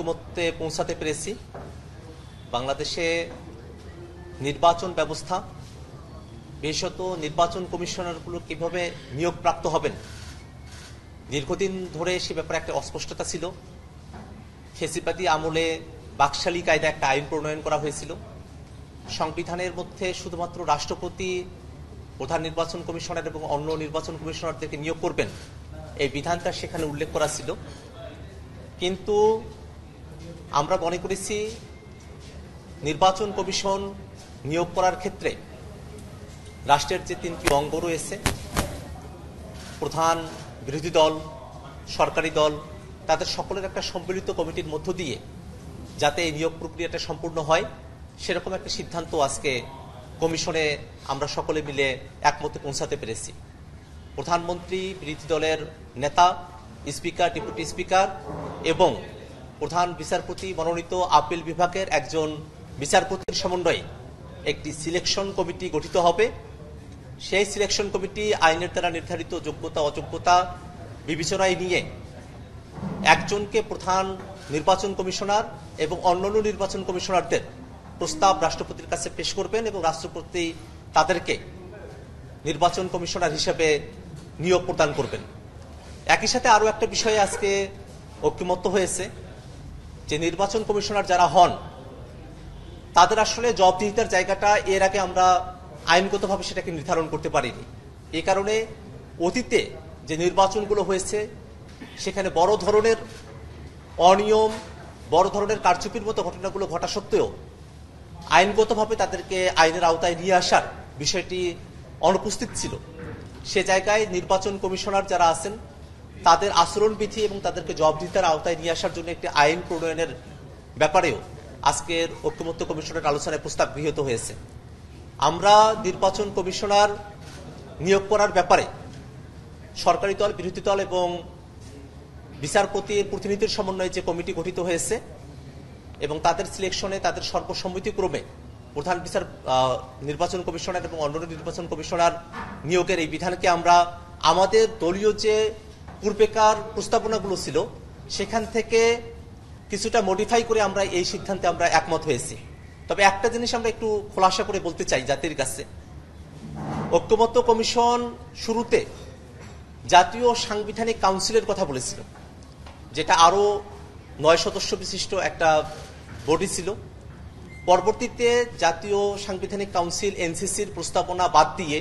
ঐক্যমত্যে পৌঁছাতে পেরেছি। বাংলাদেশে নির্বাচন ব্যবস্থা, বিশেষত নির্বাচন কমিশনারগুলো কিভাবে নিয়োগপ্রাপ্ত হবেন, দীর্ঘদিন ধরে সে ব্যাপারে একটা অস্পষ্টতা ছিল। ফেসিবাদী আমলে বাকশালী কায়দা একটা আইন প্রণয়ন করা হয়েছিল। সংবিধানের মধ্যে শুধুমাত্র রাষ্ট্রপতি প্রধান নির্বাচন কমিশনার এবং অন্য নির্বাচন কমিশনারদেরকে নিয়োগ করবেন, এই বিধানটা সেখানে উল্লেখ করা ছিল। কিন্তু আমরা মনে করেছি নির্বাচন কমিশন নিয়োগ করার ক্ষেত্রে রাষ্ট্রের যে তিনটি অঙ্গ রয়েছে, প্রধান, বিরোধী দল, সরকারি দল, তাদের সকলের একটা সম্মিলিত কমিটির মধ্য দিয়ে যাতে এই নিয়োগ প্রক্রিয়াটা সম্পূর্ণ হয়, সেরকম একটা সিদ্ধান্ত আজকে কমিশনে আমরা সকলে মিলে একমতে পৌঁছাতে পেরেছি। প্রধানমন্ত্রী, বিরোধী দলের নেতা, স্পিকার, ডেপুটি স্পিকার এবং প্রধান বিচারপতি মনোনীত আপিল বিভাগের একজন বিচারপতির সমন্বয়ে একটি সিলেকশন কমিটি গঠিত হবে। সেই সিলেকশন কমিটি আইনের দ্বারা নির্ধারিত যোগ্যতা অযোগ্যতা বিবেচনায় নিয়ে একজনকে প্রধান নির্বাচন কমিশনার এবং অন্যান্য নির্বাচন কমিশনারদের প্রস্তাব রাষ্ট্রপতির কাছে পেশ করবেন এবং রাষ্ট্রপতি তাদেরকে নির্বাচন কমিশনার হিসেবে নিয়োগ প্রদান করবেন। একই সাথে আরও একটা বিষয়ে আজকে ঐক্যমত্য হয়েছে যে নির্বাচন কমিশনার যারা হন তাদের আসলে জবাবদিহিতার জায়গাটা এর আগে আমরা আইনগতভাবে সেটাকে নির্ধারণ করতে পারিনি। এই কারণে অতীতে যে নির্বাচনগুলো হয়েছে সেখানে বড় ধরনের অনিয়ম, বড় ধরনের কারচুপির মতো ঘটনাগুলো ঘটা সত্ত্বেও আইনগতভাবে তাদেরকে আইনের আওতায় নিয়ে আসার বিষয়টি অনুপস্থিত ছিল। সে জায়গায় নির্বাচন কমিশনার যারা আছেন তাদের আচরণবিধি এবং তাদেরকে জবাবদিহিতার আওতায় নিয়ে আসার জন্য একটি আইন প্রণয়নের ব্যাপারেও আজকের ঐক্যমত্য কমিশনের আলোচনায় প্রস্তাব গৃহীত হয়েছে। আমরা নির্বাচন কমিশনার নিয়োগ করার ব্যাপারে সরকারি দল, বিরোধী দল এবং বিচারপতির প্রতিনিধির সমন্বয়ে যে কমিটি গঠিত হয়েছে এবং তাদের সিলেকশনে তাদের সর্বসম্মতিক্রমে প্রধান নির্বাচন কমিশনার এবং অন্যান্য নির্বাচন কমিশনার নিয়োগের এই বিধানকে আমরা আমাদের দলীয় যে পূর্বেকার প্রস্তাবনাগুলো ছিল সেখান থেকে কিছুটা মডিফাই করে আমরা এই সিদ্ধান্তে আমরা একমত হয়েছি। তবে একটা জিনিস আমরা একটু খোলাসা করে বলতে চাই জাতির কাছে, ঐক্যমত্য কমিশন শুরুতে জাতীয় সাংবিধানিক কাউন্সিলের কথা বলেছিল, যেটা আরো 9 সদস্য বিশিষ্ট একটা বডি ছিল। পরবর্তীতে জাতীয় সাংবিধানিক কাউন্সিল এনসিসির প্রস্তাবনা বাদ দিয়ে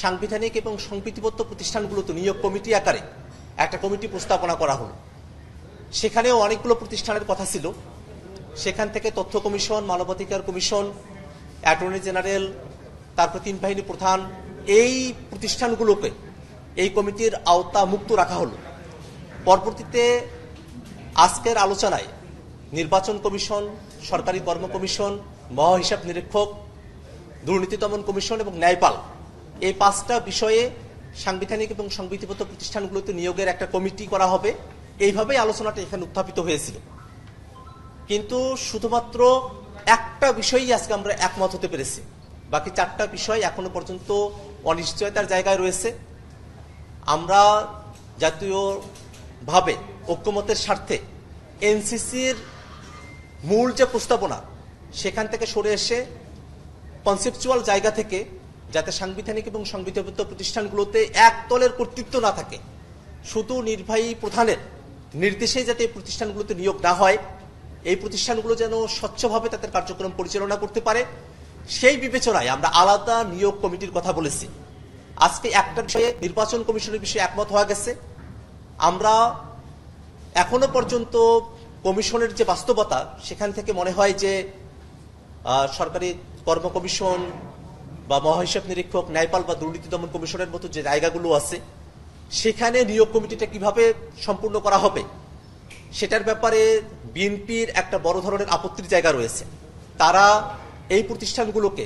সাংবিধানিক এবং সংবিধিবদ্ধ প্রতিষ্ঠানগুলোতে নিয়োগ কমিটি আকারে একটা কমিটি প্রস্তাবনা করা হলো। সেখানেও অনেকগুলো প্রতিষ্ঠানের কথা ছিল। সেখান থেকে তথ্য কমিশন, মানবাধিকার কমিশন, অ্যাটর্নি জেনারেল, তারপর 3 বাহিনী প্রধান, এই প্রতিষ্ঠানগুলোকে এই কমিটির আওতা মুক্ত রাখা হলো। পরবর্তীতে আজকের আলোচনায় নির্বাচন কমিশন, সরকারি কর্ম কমিশন, মহাহিসাব নিরীক্ষক, দুর্নীতি দমন কমিশন এবং ন্যায়পাল, এই 5টা বিষয়ে সাংবিধানিক এবং সংবিধিবদ্ধ প্রতিষ্ঠানগুলোতে নিয়োগের একটা কমিটি করা হবে, এইভাবেই আলোচনাটা এখানে উত্থাপিত হয়েছিল। কিন্তু শুধুমাত্র একটা বিষয়ই আজকে আমরা একমত হতে পেরেছি, বাকি 4টা বিষয় এখনো পর্যন্ত অনিশ্চয়তার জায়গায় রয়েছে। আমরা জাতীয়ভাবে ঐক্যমতের স্বার্থে এনসিসির মূল যে প্রস্তাবনা সেখান থেকে সরে এসে কনসেপচুয়াল জায়গা থেকে যাতে সাংবিধানিক এবং সংবিধিবদ্ধ প্রতিষ্ঠানগুলোতে এক দলের কর্তৃত্ব না থাকে, শুধু নির্বাহী প্রধানের নির্দেশে যাতে এই প্রতিষ্ঠানগুলোতে নিয়োগ না হয়, এই প্রতিষ্ঠানগুলো যেন স্বচ্ছভাবে তাদের কার্যক্রম পরিচালনা করতে পারে, সেই বিবেচনায় আমরা আলাদা নিয়োগ কমিটির কথা বলেছি। আজকে একটা বিষয়ে নির্বাচন কমিশনের বিষয়ে একমত হয়ে গেছে। আমরা এখনো পর্যন্ত কমিশনের যে বাস্তবতা সেখান থেকে মনে হয় যে সরকারি কর্ম কমিশন বা মহাহিসাব নিরীক্ষক, ন্যায়পাল বা দুর্নীতি দমন কমিশনের মতো যে জায়গাগুলো আছে সেখানে নিয়োগ কমিটিটা কিভাবে সম্পূর্ণ করা হবে সেটার ব্যাপারে বিএনপির একটা বড় ধরনের আপত্তির জায়গা রয়েছে। তারা এই প্রতিষ্ঠানগুলোকে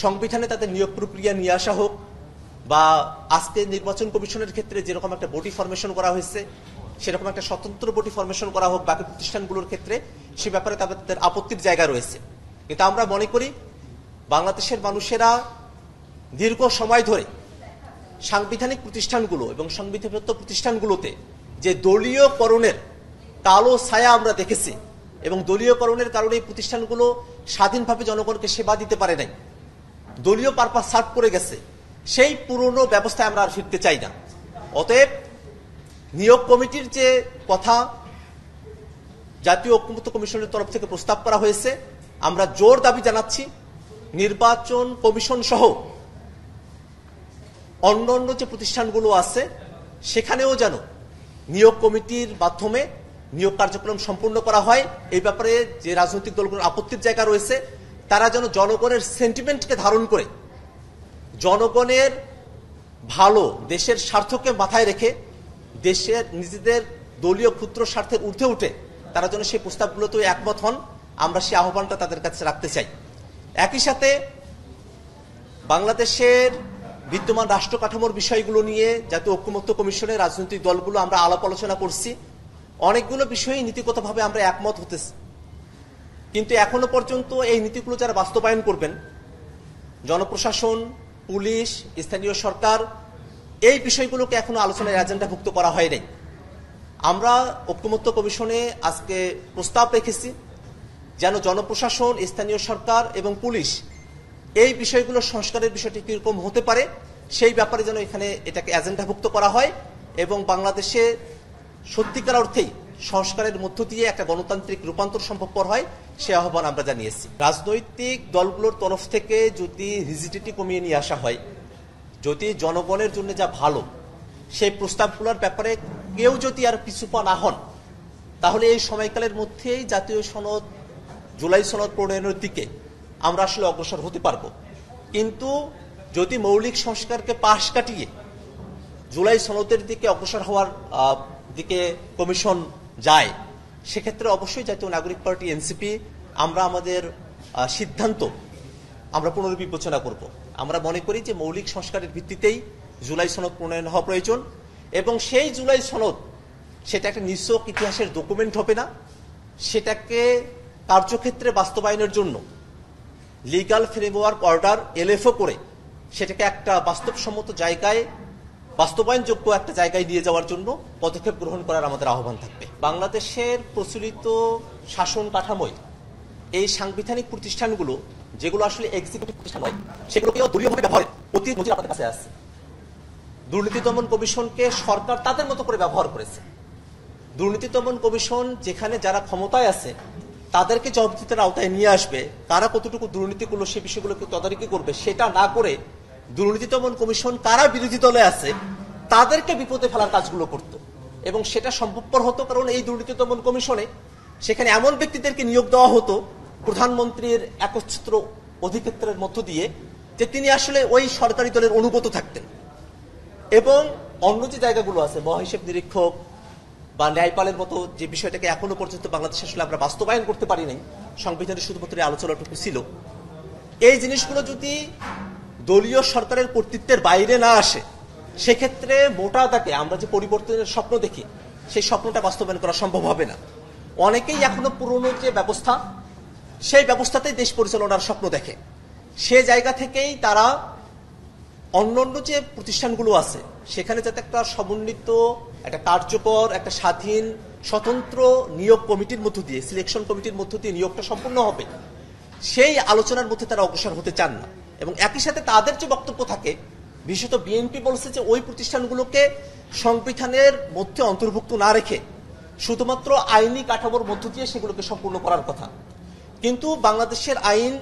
সংবিধানে তাদের নিয়োগ প্রক্রিয়া নিয়ে আসা হোক বা আজকে নির্বাচন কমিশনের ক্ষেত্রে যেরকম একটা বডি ফরমেশন করা হয়েছে সেরকম একটা স্বতন্ত্র বডি ফরমেশন করা হোক বাকি প্রতিষ্ঠানগুলোর ক্ষেত্রে, সে ব্যাপারে তাদের আপত্তির জায়গা রয়েছে। কিন্তু আমরা মনে করি বাংলাদেশের মানুষেরা দীর্ঘ সময় ধরে সাংবিধানিক প্রতিষ্ঠানগুলো এবং সংবিধিবদ্ধ প্রতিষ্ঠানগুলোতে যে দলীয়করণের কালো ছায়া আমরা দেখেছি এবং দলীয়করণের কারণে এই প্রতিষ্ঠানগুলো স্বাধীনভাবে জনগণকে সেবা দিতে পারে নাই, দলীয় পারপাস সার্ভ করে গেছে। সেই পুরনো ব্যবস্থায় আমরা আর ফিরতে চাই না। অতএব নিয়োগ কমিটির যে কথা জাতীয় ঐক্যমত্য কমিশনের তরফ থেকে প্রস্তাব করা হয়েছে, আমরা জোর দাবি জানাচ্ছি নির্বাচন কমিশন সহ অন্যান্য যে প্রতিষ্ঠানগুলো আছে সেখানেও যেন নিয়োগ কমিটির মাধ্যমে নিয়োগ কার্যক্রম সম্পূর্ণ করা হয়। এই ব্যাপারে যে রাজনৈতিক দলগুলোর আপত্তির জায়গা রয়েছে তারা যেন জনগণের সেন্টিমেন্টকে ধারণ করে জনগণের ভালো, দেশের স্বার্থকে মাথায় রেখে দেশের নিজেদের দলীয় ক্ষুদ্র স্বার্থের ঊর্ধ্বে উঠে তারা যেন সেই প্রস্তাবগুলোতে একমত হন, আমরা সেই আহ্বানটা তাদের কাছে রাখতে চাই। একই সাথে বাংলাদেশের বিদ্যমান রাষ্ট্র কাঠামোর বিষয়গুলো নিয়ে জাতীয় ঐক্যমত্য কমিশনের রাজনৈতিক দলগুলো আমরা আলাপ আলোচনা করছি। অনেকগুলো বিষয়ে নীতিগতভাবে আমরা একমত হতেছি, কিন্তু এখনো পর্যন্ত এই নীতিগুলো যারা বাস্তবায়ন করবেন, জনপ্রশাসন, পুলিশ, স্থানীয় সরকার, এই বিষয়গুলোকে এখনো আলোচনার এজেন্ডাভুক্ত করা হয়নি। আমরা ঐক্যমত্য কমিশনে আজকে প্রস্তাব রেখেছি যেন জনপ্রশাসন, স্থানীয় সরকার এবং পুলিশ এই বিষয়গুলো সংস্কারের বিষয়টি কিরকম হতে পারে সেই ব্যাপারে যেন এখানে এটাকে এজেন্ডাভুক্ত করা হয় এবং বাংলাদেশে সত্যিকার অর্থেই সংস্কারের মধ্য দিয়ে একটা গণতান্ত্রিক রূপান্তর সম্ভবপর হয়, সে আহ্বান আমরা জানিয়েছি। রাজনৈতিক দলগুলোর তরফ থেকে যদি রিজিডিটি কমিয়ে নিয়ে আসা হয়, যদি জনগণের জন্য যা ভালো সেই প্রস্তাবগুলোর ব্যাপারে কেউ যদি আর পিছুপা না হন, তাহলে এই সময়কালের মধ্যেই জাতীয় সনদ, জুলাই সনদ প্রণয়নের দিকে আমরা আসলে অগ্রসর হতে পারবো। কিন্তু যদি মৌলিক সংস্কারকে পাশ কাটিয়ে জুলাই সনদের দিকে অগ্রসর হওয়ার দিকে কমিশন যায়, সেক্ষেত্রে অবশ্যই জাতীয় নাগরিক পার্টি এনসিপি আমরা আমাদের সিদ্ধান্ত আমরা পুনর্বিবেচনা করব। আমরা মনে করি যে মৌলিক সংস্কারের ভিত্তিতেই জুলাই সনদ প্রণয়ন হওয়া প্রয়োজন এবং সেই জুলাই সনদ সেটা একটা নিছক ইতিহাসের ডকুমেন্ট হবে না, সেটাকে কার্যক্ষেত্রে বাস্তবায়নের জন্য লিগাল ফ্রেমওয়ার্ক অর্ডার এলএফও করে সেটাকে একটা বাস্তবসম্মত জায়গায়, বাস্তবায়নযোগ্য একটা জায়গায় নিয়ে যাওয়ার জন্য পদক্ষেপ গ্রহণ করার আমাদের আহ্বান থাকবে। বাংলাদেশের প্রচলিত শাসন কাঠামোয় এই সাংবিধানিক প্রতিষ্ঠানগুলো যেগুলো আসলে এক্সিকিউটিভ প্রতিষ্ঠান হয়, সেগুলোকেও দলীয়ভাবে ব্যবহারের অতীত নজির আমাদের কাছে আছে। দুর্নীতি দমন কমিশনকে সরকার তাদের মতো করে ব্যবহার করেছে। দুর্নীতি দমন কমিশন যেখানে যারা ক্ষমতায় আছে তাদেরকে জবাবদিহিতার আওতায় নিয়ে আসবে, কারা কতটুকু দুর্নীতি করলো সে বিষয়গুলোকে তদারকি করবে, সেটা না করে দুর্নীতি দমন কমিশন কারা বিরোধী দলে আছে তাদেরকে বিপদে ফেলার কাজগুলো করত এবং সেটা সম্ভবপর হতো কারণ এই দুর্নীতি দমন কমিশনে সেখানে এমন ব্যক্তিদেরকে নিয়োগ দেওয়া হতো প্রধানমন্ত্রীর একচ্ছত্র অধিক্ষেত্রের মধ্য দিয়ে যে তিনি আসলে ওই সরকারি দলের অনুগত থাকতেন। এবং অন্য যে জায়গাগুলো আছে, মহাহিসাব নিরীক্ষক বা ন্যায়পালের মতো যে বিষয়টাকে এখনো পর্যন্ত বাংলাদেশে আসলে আমরা বাস্তবায়ন করতে পারি নাই, সংবিধানে শুধুমাত্র আলোচনাটুকু ছিল, এই জিনিসগুলো যদি দলীয় সরকারের কর্তৃত্বের বাইরে না আসে, সেক্ষেত্রে মোটা দাগে আমরা যে পরিবর্তনের স্বপ্ন দেখি সেই স্বপ্নটা বাস্তবায়ন করা সম্ভব হবে না। অনেকেই এখনো পুরনো যে ব্যবস্থা সেই ব্যবস্থাতেই দেশ পরিচালনার স্বপ্ন দেখে, সে জায়গা থেকেই তারা অন্যান্য যে প্রতিষ্ঠানগুলো আছে সেখানে যাতে একটা সমন্বিত, একটা কার্যকর, একটা স্বাধীন স্বতন্ত্র নিয়োগ কমিটির মধ্য দিয়ে, সিলেকশন কমিটির মধ্য দিয়ে নিয়োগটা সম্পূর্ণ হবে, সেই আলোচনার মধ্যে তারা অগ্রসর হতে চান না। এবং একই সাথে তাদের যে বক্তব্য থাকে, বিশেষত বিএনপি বলছে যে ওই প্রতিষ্ঠানগুলোকে সংবিধানের মধ্যে অন্তর্ভুক্ত না রেখে শুধুমাত্র আইনি কাঠামোর মধ্য দিয়ে সেগুলোকে সম্পূর্ণ করার কথা। কিন্তু বাংলাদেশের আইন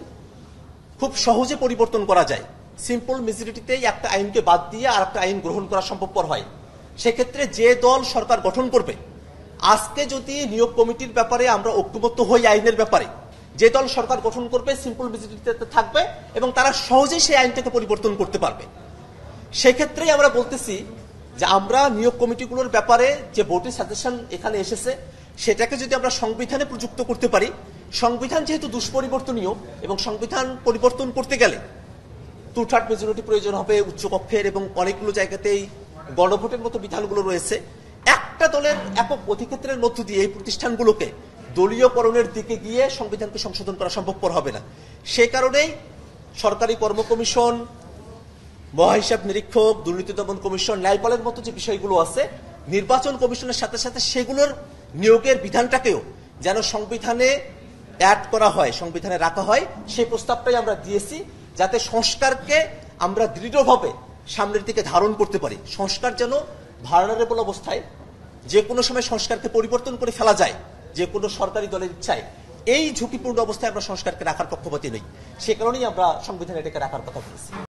খুব সহজে পরিবর্তন করা যায়, সিম্পল মেজরিটিতেই একটা আইনকে বাদ দিয়ে আর একটা আইন গ্রহণ করা সম্ভবপর হয়। সেক্ষেত্রে যে দল সরকার গঠন করবে, আজকে যদি নিয়োগ কমিটির ব্যাপারে আমরা ঐক্যবদ্ধ হই, আইনের ব্যাপারে যে দল সরকার গঠন করবে সিম্পল মেজরিটিতে থাকবে এবং তারা সহজেই সেই আইনটাকে পরিবর্তন করতে পারবে। সেক্ষেত্রেই আমরা বলতেছি যে আমরা নিয়োগ কমিটিগুলোর ব্যাপারে যে ভোটের সাজেশন এখানে এসেছে সেটাকে যদি আমরা সংবিধানে প্রযুক্ত করতে পারি, সংবিধান যেহেতু দুষ্পরিবর্তনীয় এবং সংবিধান পরিবর্তন করতে গেলে 2/3 মেজরিটি প্রয়োজন হবে উচ্চকক্ষের এবং অনেকগুলো জায়গাতেই গণভোটের মতো বিধানগুলো রয়েছে, একটা দলের একক অধিক্ষেত্রের মধ্য দিয়ে এই প্রতিষ্ঠানগুলোকে দলীয়করণের দিকে গিয়ে সংবিধানকে সংশোধন করা সম্ভবপর হবে না। সে কারণেই সরকারি কর্ম কমিশন, মহাহিসাব নিরীক্ষক, দুর্নীতি দমন কমিশন, ন্যায়পালের মতো যে বিষয়গুলো আছে, নির্বাচন কমিশনের সাথে সাথে সেগুলোর নিয়োগের বিধানটাকেও যেন সংবিধানে অ্যাড করা হয়, সংবিধানে রাখা হয়, সেই প্রস্তাবটাই আমরা দিয়েছি, যাতে সংস্কারকে আমরা দৃঢ়ভাবে সামনের দিকে ধারণ করতে পারি। সংস্কার যেন ভালনারেবল অবস্থায় যে কোনো সময় সংস্কারকে পরিবর্তন করে ফেলা যায়, যে কোনো সরকারি দলের ইচ্ছায়। এই ঝুঁকিপূর্ণ অবস্থায় আমরা সংস্কারকে রাখার পক্ষপাতী নই, সে কারণেই আমরা সংবিধানে এটাকে রাখার কথা বলেছি।